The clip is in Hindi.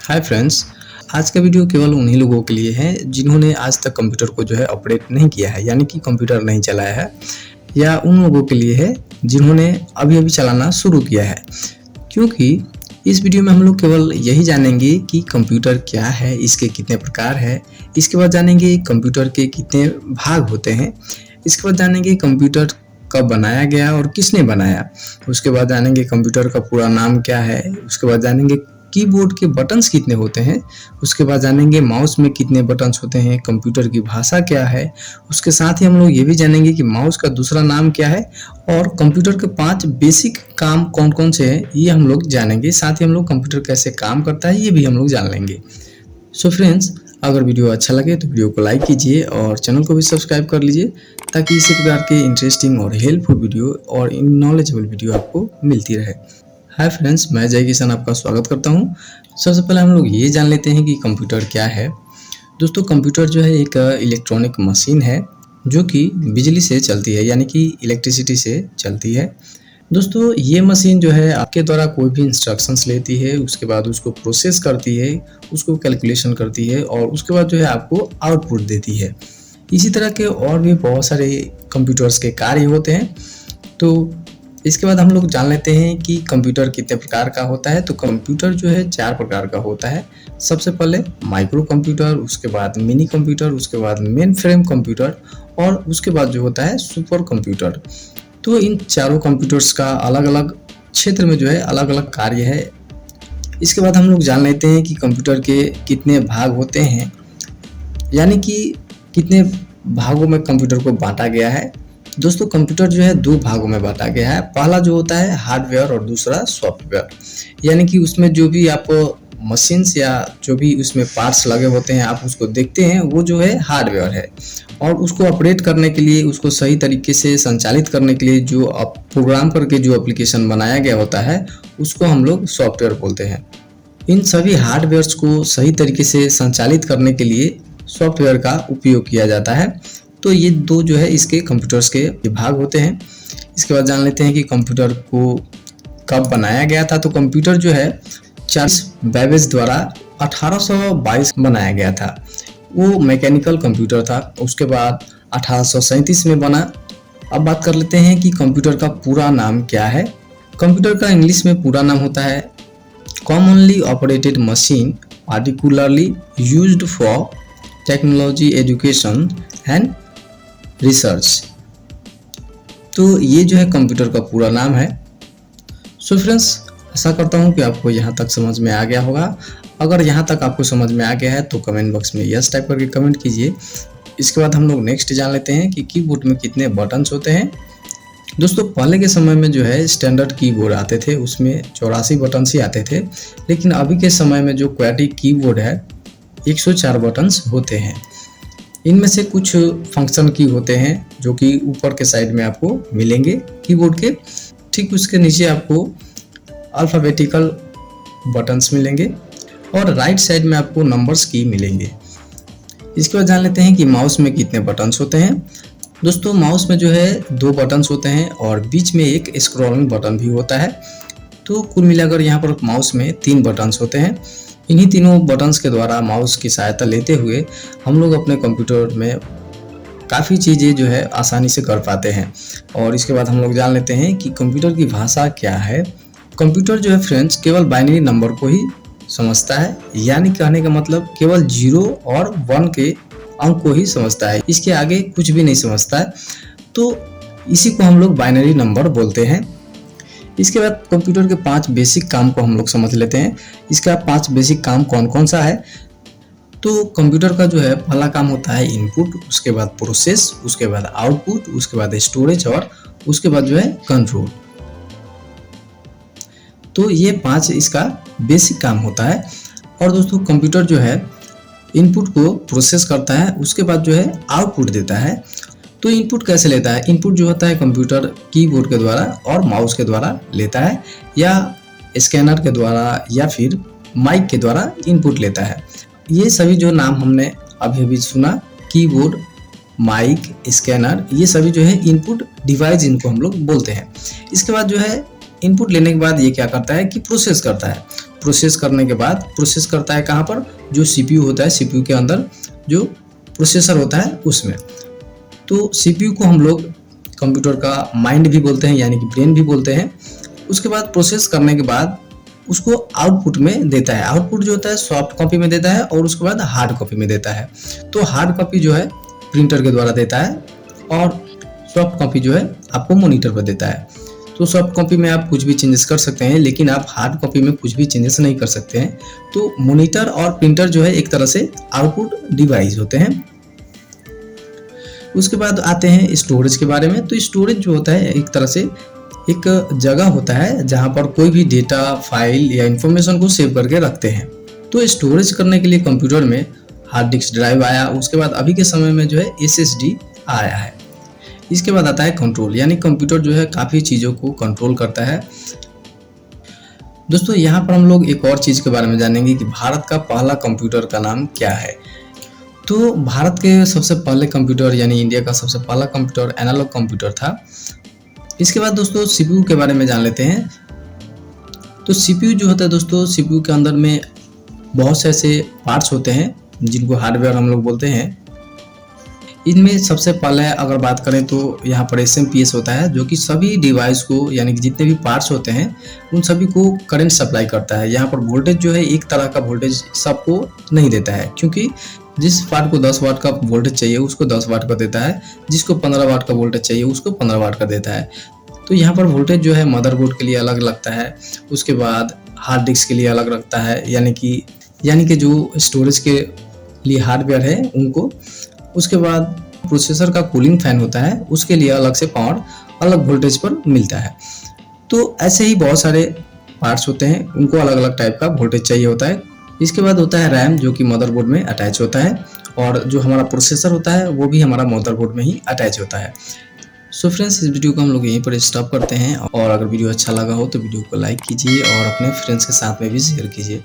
Hi friends. आज का वीडियो केवल उन्हीं लोगों के लिए है जिन्होंने आज तक कंप्यूटर को जो है ऑपरेट नहीं किया है, यानी कि कंप्यूटर नहीं चलाया है, या उन लोगों के लिए है जिन्होंने अभी-अभी चलाना शुरू किया है। क्योंकि इस वीडियो में हम लोग केवल यही जानेंगे कि कंप्यूटर क्या है, इसके कितने प्रकार है, इसके बाद जानेंगे कंप्यूटर के कितने भाग होते हैं, इसके बाद जानेंगे कंप्यूटर कब बनाया गया और किसने बनाया, उसके बाद जानेंगे कंप्यूटर का पूरा नाम क्या है, उसके बाद जानेंगे कीबोर्ड के बटन्स कितने होते हैं, उसके बाद जानेंगे माउस में कितने बटन्स होते हैं, कंप्यूटर की भाषा क्या है, उसके साथ ही हम लोग ये भी जानेंगे कि माउस का दूसरा नाम क्या है और कंप्यूटर के 5 बेसिक काम कौन-कौन से हैं, ये हम लोग जानेंगे। साथ ही हम लोग कंप्यूटर कैसे काम करता है ये भी हम लोग जान लेंगे। सो फ्रेंड्स, अगर वीडियो अच्छा लगे तो वीडियो को लाइक कीजिए और चैनल को भी सब्सक्राइब कर लीजिए ताकि इसी प्रकार के इंटरेस्टिंग और हेल्पफुल वीडियो और नॉलेजेबल वीडियो आपको मिलती रहे। हाय फ्रेंड्स, मैं जय किशन आपका स्वागत करता हूं। सबसे पहले हम लोग ये जान लेते हैं कि कंप्यूटर क्या है। दोस्तों, कंप्यूटर जो है एक इलेक्ट्रॉनिक मशीन है जो कि बिजली से चलती है, यानी कि इलेक्ट्रिसिटी से चलती है। दोस्तों, ये मशीन जो है आपके द्वारा कोई भी इंस्ट्रक्शंस लेती है, उसके बाद उसको प्रोसेस करती है, उसको कैलकुलेशन करती है और उसके बाद जो है आपको आउटपुट देती है। इसी तरह के और भी बहुत सारे कंप्यूटर्स के कार्य होते हैं। तो इसके बाद हम लोग जान लेते हैं कि कंप्यूटर कितने प्रकार का होता है। तो कंप्यूटर जो है 4 प्रकार का होता है। सबसे पहले माइक्रो कंप्यूटर, उसके बाद मिनी कंप्यूटर, उसके बाद मेन फ्रेम कंप्यूटर और उसके बाद जो होता है सुपर कंप्यूटर। तो इन चारों कंप्यूटर्स का अलग अलग क्षेत्र में जो है अलग अलग कार्य है। इसके बाद हम लोग जान लेते हैं कि कंप्यूटर के कितने भाग होते हैं, यानी कि कितने भागों में कंप्यूटर को बांटा गया है। दोस्तों, कंप्यूटर जो है 2 भागों में बांटा गया है। पहला जो होता है हार्डवेयर और दूसरा सॉफ्टवेयर, यानी कि उसमें जो भी आप मशीन्स या जो भी उसमें पार्ट्स लगे होते हैं आप उसको देखते हैं, वो जो है हार्डवेयर है। और उसको ऑपरेट करने के लिए, उसको सही तरीके से संचालित करने के लिए जो आप प्रोग्राम करके जो एप्लीकेशन बनाया गया होता है उसको हम लोग सॉफ्टवेयर बोलते हैं। इन सभी हार्डवेयर्स को सही तरीके से संचालित करने के लिए सॉफ्टवेयर का उपयोग किया जाता है। तो ये 2 जो है इसके कंप्यूटर्स के विभाग होते हैं। इसके बाद जान लेते हैं कि कंप्यूटर को कब बनाया गया था। तो कंप्यूटर जो है चार्ल्स बेबेज द्वारा 1822 बनाया गया था। वो मैकेनिकल कंप्यूटर था। उसके बाद 1837 में बना। अब बात कर लेते हैं कि कंप्यूटर का पूरा नाम क्या है। कंप्यूटर का इंग्लिश में पूरा नाम होता है commonly operated machine particularly used for technology education and research. तो ये जो है कंप्यूटर का पूरा नाम है। सो फ्रेंड्स, आशा करता हूँ कि आपको यहाँ तक समझ में आ गया होगा। अगर यहाँ तक आपको समझ में आ गया है तो कमेंट बॉक्स में यस टाइप करके कमेंट कीजिए। इसके बाद हम लोग नेक्स्ट जान लेते हैं कि कीबोर्ड में कितने बटन्स होते हैं। दोस्तों, पहले के समय में जो है स्टैंडर्ड कीबोर्ड आते थे, उसमें 84 बटन्स ही आते थे। लेकिन अभी के समय में जो क्वाड्रेटिक कीबोर्ड है 104 बटन्स होते हैं। इनमें से कुछ फंक्शन की होते हैं जो कि ऊपर के साइड में आपको मिलेंगे कीबोर्ड के, ठीक उसके नीचे आपको अल्फ़ाबेटिकल बटन्स मिलेंगे और राइट साइड में आपको नंबर्स की मिलेंगे। इसके बाद जान लेते हैं कि माउस में कितने बटन्स होते हैं। दोस्तों, माउस में जो है 2 बटन्स होते हैं और बीच में एक स्क्रॉलिंग बटन भी होता है। तो कुल मिलाकर यहाँ पर माउस में 3 बटन्स होते हैं। इन्हीं तीनों बटन्स के द्वारा माउस की सहायता लेते हुए हम लोग अपने कंप्यूटर में काफ़ी चीज़ें जो है आसानी से कर पाते हैं। और इसके बाद हम लोग जान लेते हैं कि कंप्यूटर की भाषा क्या है। कंप्यूटर जो है फ्रेंड्स केवल बाइनरी नंबर को ही समझता है, यानी कहने का मतलब केवल 0 और 1 के अंक को ही समझता है, इसके आगे कुछ भी नहीं समझता है। तो इसी को हम लोग बाइनरी नंबर बोलते हैं। इसके बाद कंप्यूटर के 5 बेसिक काम को हम लोग समझ लेते हैं। इसका 5 बेसिक काम कौन कौन सा है। तो कंप्यूटर का जो है पहला काम होता है इनपुट, उसके बाद प्रोसेस, उसके बाद आउटपुट, उसके बाद स्टोरेज और उसके बाद जो है कंट्रोल। तो ये 5 इसका बेसिक काम होता है। और दोस्तों, कंप्यूटर जो है इनपुट को प्रोसेस करता है, उसके बाद जो है आउटपुट देता है। तो इनपुट कैसे लेता है। इनपुट जो होता है कंप्यूटर कीबोर्ड के द्वारा और माउस के द्वारा लेता है, या स्कैनर के द्वारा या फिर माइक के द्वारा इनपुट लेता है। ये सभी जो नाम हमने अभी सुना, कीबोर्ड, माइक, स्कैनर, ये सभी जो है इनपुट डिवाइस इनको हम लोग बोलते हैं। इसके बाद जो है इनपुट लेने के बाद ये क्या करता है कि प्रोसेस करता है। प्रोसेस करने के बाद प्रोसेस करता है कहाँ पर, जो सीपीयू होता है, सीपीयू के अंदर जो प्रोसेसर होता है उसमें। तो सीपीयू को हम लोग कंप्यूटर का माइंड भी बोलते हैं, यानी कि ब्रेन भी बोलते हैं। उसके बाद प्रोसेस करने के बाद उसको आउटपुट में देता है। आउटपुट जो होता है सॉफ्ट कॉपी में देता है और उसके बाद हार्ड कॉपी में देता है। तो हार्ड कॉपी जो है प्रिंटर के द्वारा देता है और सॉफ्ट कॉपी जो है आपको मॉनिटर पर देता है। तो सॉफ्ट कॉपी में आप कुछ भी चेंजेस कर सकते हैं, लेकिन आप हार्ड कॉपी में कुछ भी चेंजेस नहीं कर सकते हैं। तो मॉनिटर और प्रिंटर जो है एक तरह से आउटपुट डिवाइस होते हैं। उसके बाद आते हैं स्टोरेज के बारे में। तो स्टोरेज जो होता है एक तरह से एक जगह होता है जहाँ पर कोई भी डेटा, फाइल या इंफॉर्मेशन को सेव करके रखते हैं। तो स्टोरेज करने के लिए कंप्यूटर में हार्ड डिस्क ड्राइव आया, उसके बाद अभी के समय में जो है SSD आया है। इसके बाद आता है कंट्रोल, यानी कंप्यूटर जो है काफ़ी चीज़ों को कंट्रोल करता है। दोस्तों यहाँ पर हम लोग एक और चीज़ के बारे में जानेंगे कि भारत का पहला कंप्यूटर का नाम क्या है। तो भारत के सबसे पहले कंप्यूटर यानी इंडिया का सबसे पहला कंप्यूटर एनालॉग कंप्यूटर था। इसके बाद दोस्तों CPU के बारे में जान लेते हैं। तो CPU जो होता है दोस्तों, CPU के अंदर में बहुत से ऐसे पार्ट्स होते हैं जिनको हार्डवेयर हम लोग बोलते हैं। इनमें सबसे पहले अगर बात करें तो यहाँ पर SMPS होता है, जो कि सभी डिवाइस को यानी कि जितने भी पार्ट्स होते हैं उन सभी को करंट सप्लाई करता है। यहाँ पर वोल्टेज जो है एक तरह का वोल्टेज सबको नहीं देता है, क्योंकि जिस पार्ट को 10 वाट का वोल्टेज चाहिए उसको 10 वाट का देता है, जिसको 15 वाट का वोल्टेज चाहिए उसको 15 वाट का देता है। तो यहाँ पर वोल्टेज जो है मदरबोर्ड के लिए अलग लगता है, उसके बाद हार्ड डिस्क के लिए अलग लगता है, यानी कि जो स्टोरेज के लिए हार्डवेयर है उनको। उसके बाद प्रोसेसर का कूलिंग फैन होता है, उसके लिए अलग से पावर अलग वोल्टेज पर मिलता है। तो ऐसे ही बहुत सारे पार्ट्स होते हैं, उनको अलग अलग टाइप का वोल्टेज चाहिए होता है। इसके बाद होता है रैम, जो कि मदरबोर्ड में अटैच होता है, और जो हमारा प्रोसेसर होता है वो भी हमारा मदरबोर्ड में ही अटैच होता है। सो फ्रेंड्स, इस वीडियो को हम लोग यहीं पर स्टॉप करते हैं, और अगर वीडियो अच्छा लगा हो तो वीडियो को लाइक कीजिए और अपने फ्रेंड्स के साथ में भी शेयर कीजिए।